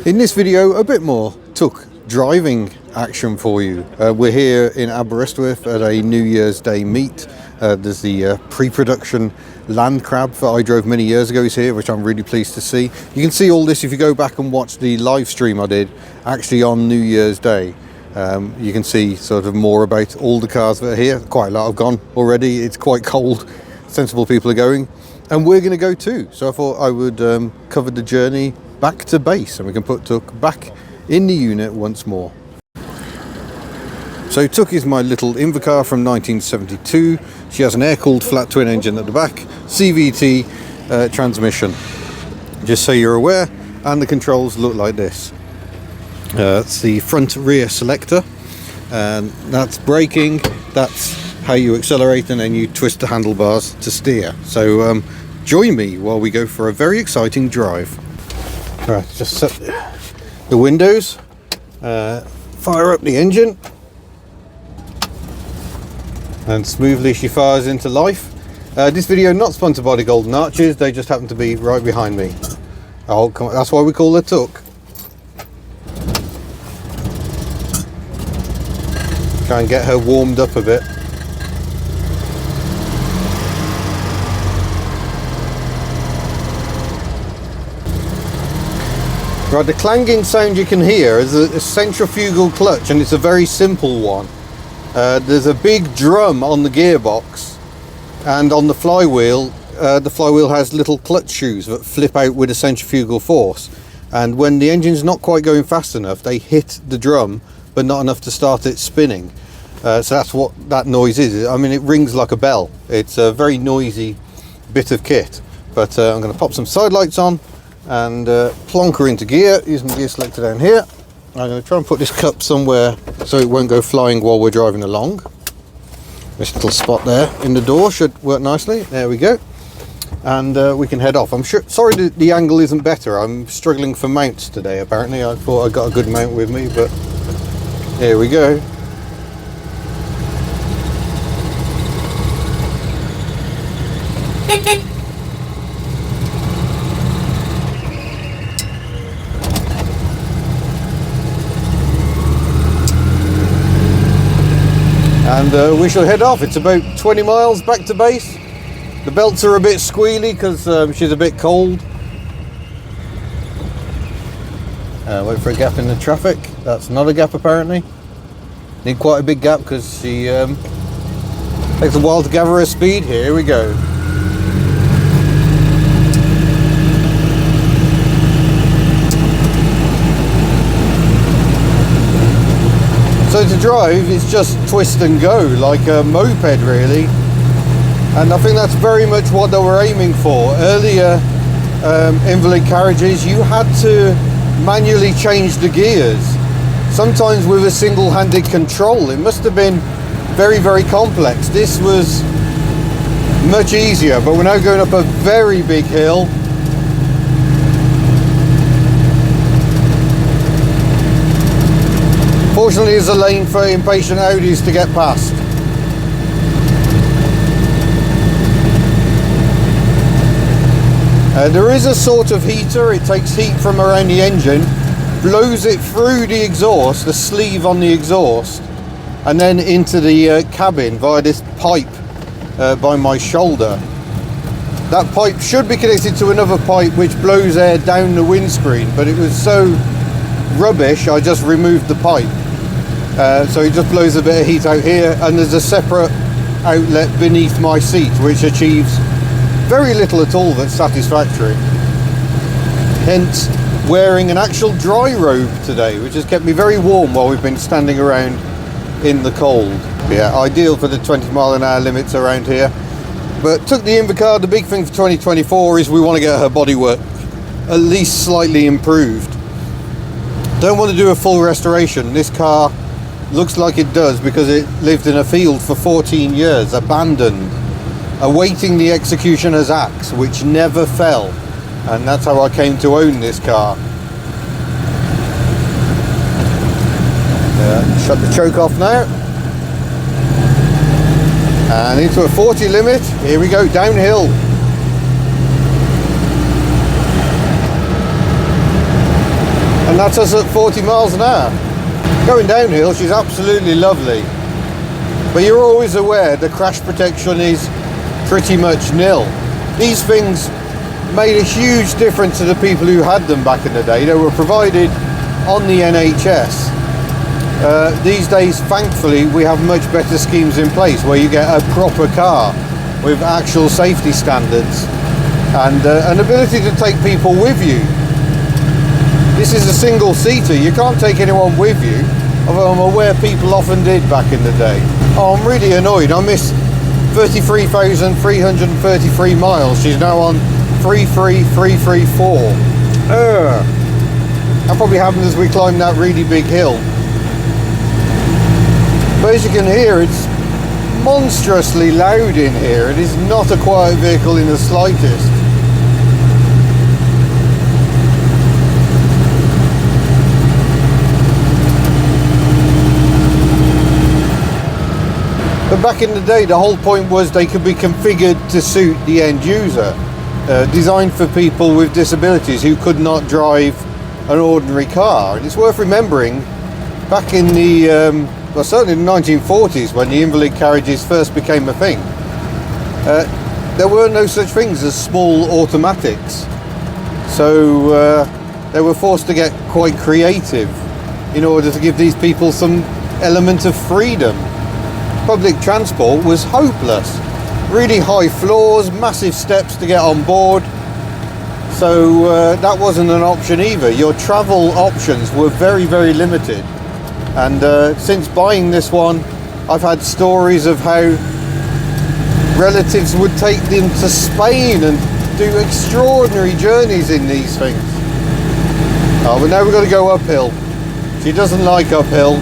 In this video, a bit more Tuk driving action for you. We're here in Aberystwyth at a New Year's Day meet. There's the pre-production land crab that I drove many years ago is here, which I'm really pleased to see. You can see all this if you go back and watch the live stream I did actually on New Year's Day. You can see sort of more about all the cars that are here. Quite a lot have gone already. It's quite cold. Sensible people are going, and we're going to go too. So I thought I would cover the journey back to base, and we can put Tuk back in the unit once more. So Tuk is my little Invacar from 1972. She has an air-cooled flat twin engine at the back, CVT transmission, just so you're aware, and the controls look like this. It's the front rear selector, and that's braking, that's how you accelerate, and then you twist the handlebars to steer. So join me while we go for a very exciting drive. Right, just set the windows, fire up the engine, and smoothly she fires into life. This video not sponsored by the Golden Arches, they just happen to be right behind me. Oh, come on, that's why we call her Tuk. Try and get her warmed up a bit. Right, the clanging sound you can hear is a centrifugal clutch, and it's a very simple one. There's a big drum on the gearbox, and on the flywheel has little clutch shoes that flip out with a centrifugal force, and when the engine's not quite going fast enough, they hit the drum but not enough to start it spinning. So that's what that noise is. I mean, it rings like a bell. It's a very noisy bit of kit. But I'm going to pop some side lights on and plonk her into gear using the gear selector down here. I'm going to try and put this cup somewhere so it won't go flying while we're driving along. This little spot there in the door should work nicely. There we go. And we can head off. I'm sure. Sorry the angle isn't better. I'm struggling for mounts today apparently. I thought I got a good mount with me, but here we go. And we shall head off. It's about 20 miles back to base. The belts are a bit squealy because she's a bit cold. Wait for a gap in the traffic. That's not a gap apparently. Need quite a big gap because she takes a while to gather her speed. Here we go. So to drive, it's just twist and go, like a moped really. And I think that's very much what they were aiming for. Earlier invalid carriages, you had to manually change the gears, sometimes with a single-handed control. It must have been very, very complex. This was much easier, but we're now going up a very big hill. Fortunately, there's a lane for impatient Audis to get past. There is a sort of heater. It takes heat from around the engine, blows it through the exhaust, the sleeve on the exhaust, and then into the cabin via this pipe by my shoulder. That pipe should be connected to another pipe which blows air down the windscreen, but it was so rubbish I just removed the pipe. So it just blows a bit of heat out here, and there's a separate outlet beneath my seat which achieves very little at all that's satisfactory. Hence wearing an actual dry robe today, which has kept me very warm while we've been standing around in the cold. Yeah, ideal for the 20-mile-an-hour limits around here. But Tuk the Invacar, the big thing for 2024 is we want to get her bodywork at least slightly improved. Don't want to do a full restoration. This car looks like it does because it lived in a field for 14 years, abandoned, awaiting the executioner's axe, which never fell. And that's how I came to own this car. Shut the choke off now. And into a 40 limit. Here we go, downhill. and that's us at 40 miles an hour. Going downhill, she's absolutely lovely, but you're always aware the crash protection is pretty much nil. These things made a huge difference to the people who had them back in the day. They were provided on the NHS. These days, thankfully, we have much better schemes in place where you get a proper car with actual safety standards and an ability to take people with you. This is a single seater, you can't take anyone with you, although I'm aware people often did back in the day. Oh, I'm really annoyed. I missed 33,333 miles. She's now on 33334. That probably happened as we climbed that really big hill. But as you can hear, it's monstrously loud in here. It is not a quiet vehicle in the slightest. But back in the day, the whole point was they could be configured to suit the end user. Designed for people with disabilities who could not drive an ordinary car. And it's worth remembering, back in the, well, certainly in the 1940s, when the invalid carriages first became a thing, there were no such things as small automatics. So they were forced to get quite creative in order to give these people some element of freedom. Public transport was hopeless. Really high floors, massive steps to get on board. So that wasn't an option either. Your travel options were very, very limited. And since buying this one, I've had stories of how relatives would take them to Spain and do extraordinary journeys in these things. Oh, but now we've got to go uphill. She doesn't like uphill.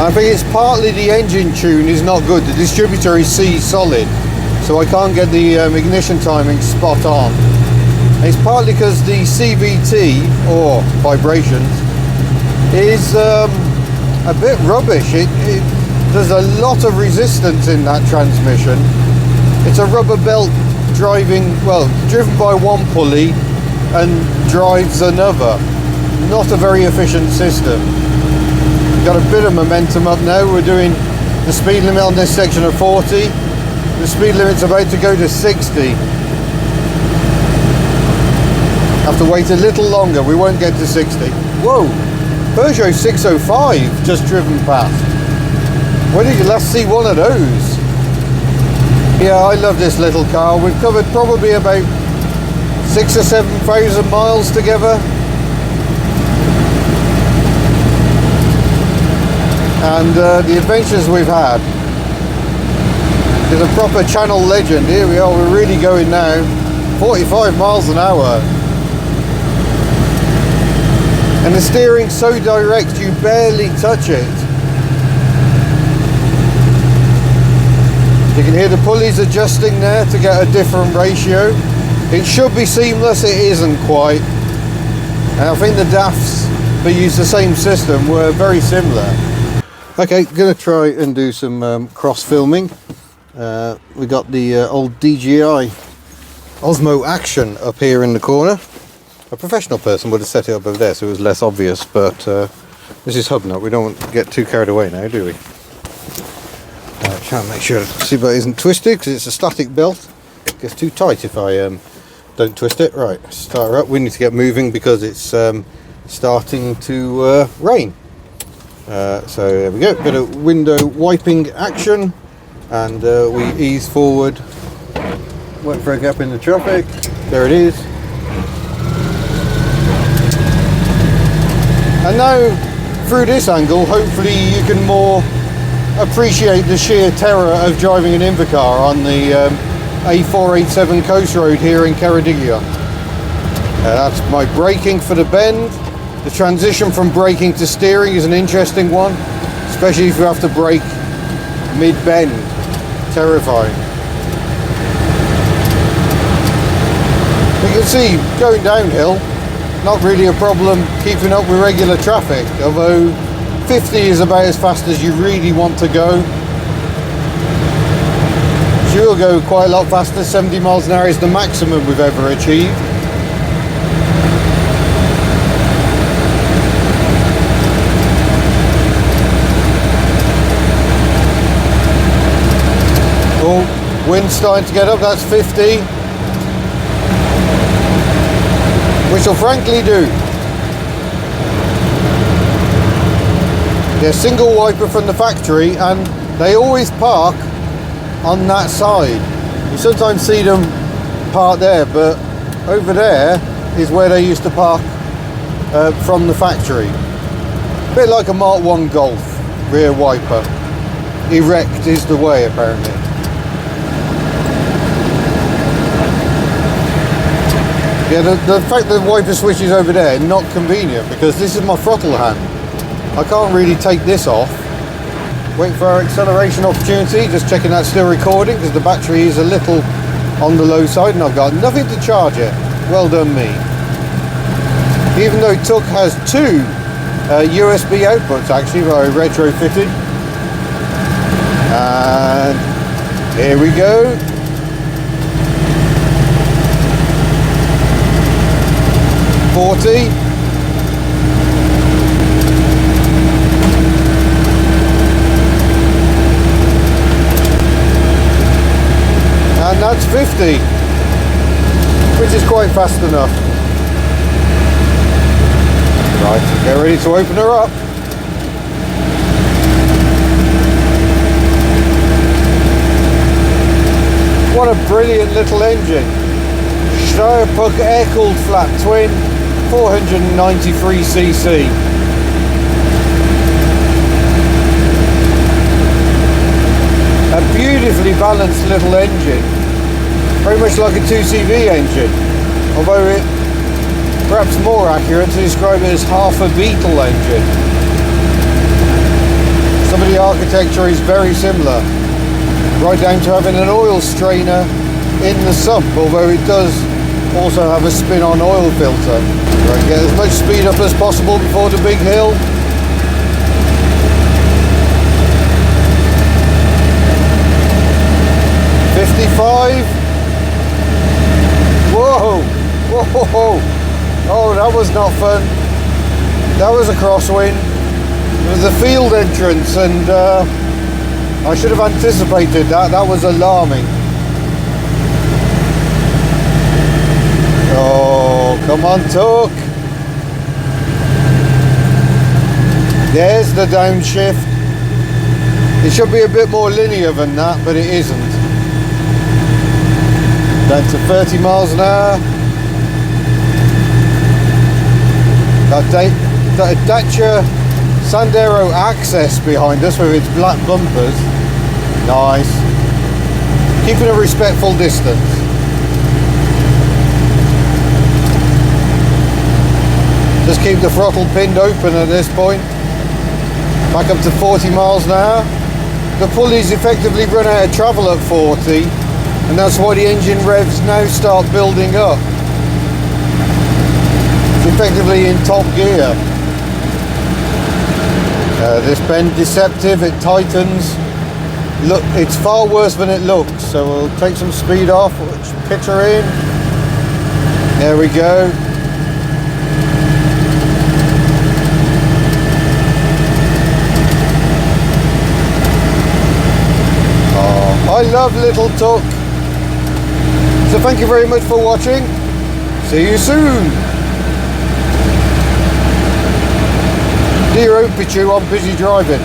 I think it's partly the engine tune is not good. The distributor is C solid, so I can't get the ignition timing spot on. And it's partly because the CVT, or vibrations, is a bit rubbish. There's a lot of resistance in that transmission. It's a rubber belt driving, well, driven by one pulley and drives another. Not a very efficient system. Got a bit of momentum up now. We're doing the speed limit on this section of 40. The speed limit's about to go to 60. Have to wait a little longer. We won't get to 60. Whoa! Peugeot 605 just driven past. When did you last see one of those? Yeah, I love this little car. We've covered probably about 6,000 or 7,000 miles together. And the adventures we've had. There's a proper channel legend. Here we are, we're really going now. 45 miles an hour. And the steering's so direct you barely touch it. You can hear the pulleys adjusting there to get a different ratio. It should be seamless, it isn't quite. And I think the DAFs that use the same system were very similar. Okay, gonna try and do some cross filming. We got the old DJI Osmo Action up here in the corner. A professional person would have set it up over there so it was less obvious, but this is hub nut. We don't want to get too carried away now, do we? Try and make sure the seatbelt isn't twisted because it's a static belt. It gets too tight if I don't twist it. Right, start her up. We need to get moving because it's starting to rain. So there we go, bit of window wiping action, and we ease forward, wait for a gap in the traffic, there it is. And now through this angle hopefully you can more appreciate the sheer terror of driving an Invacar on the A487 coast road here in Ceredigion. That's my braking for the bend. The transition from braking to steering is an interesting one, especially if you have to brake mid-bend. Terrifying. You can see, going downhill, not really a problem keeping up with regular traffic, although 50 is about as fast as you really want to go. Actually, we'll go quite a lot faster. 70 miles an hour is the maximum we've ever achieved. Oh, wind's starting to get up. That's 50. Which will frankly do. They're single wiper from the factory, and they always park on that side. You sometimes see them park there, but over there is where they used to park from the factory. A bit like a Mark 1 Golf rear wiper. Erect is the way, apparently. Yeah, the fact that the wiper switch is over there, not convenient, because this is my throttle hand. I can't really take this off. Wait for our acceleration opportunity, just checking that's still recording, because the battery is a little on the low side and I've got nothing to charge it. Well done me. Even though TUC has two USB outputs actually, that I retrofitted. And here we go. And that's 50, which is quite fast enough. Right, get ready to open her up. What a brilliant little engine. Steyr-Puck air-cooled flat twin, 493cc. A beautifully balanced little engine, very much like a 2CV engine, although it perhaps more accurate to describe it as half a Beetle engine. Some of the architecture is very similar, right down to having an oil strainer in the sump, although it does also have a spin-on oil filter. Right, get as much speed up as possible before the big hill. Whoa, whoa, oh, that was not fun. That was a crosswind. It was a field entrance, and I should have anticipated that. That was alarming. Oh, come on, TUC. There's the downshift. It should be a bit more linear than that, but it isn't. Down to 30 miles an hour. That Dacia Sandero Access behind us with its black bumpers. Nice. Keeping a respectful distance. Just keep the throttle pinned open at this point. Back up to 40 miles an hour. The pulleys effectively run out of travel at 40. And that's why the engine revs now start building up. It's effectively in top gear. This bend deceptive, it tightens. Look, it's far worse than it looks. So we'll take some speed off, pitch her in. There we go. Oh, I love little TUC. So thank you very much for watching. See you soon. Dear Opichu, I'm busy driving.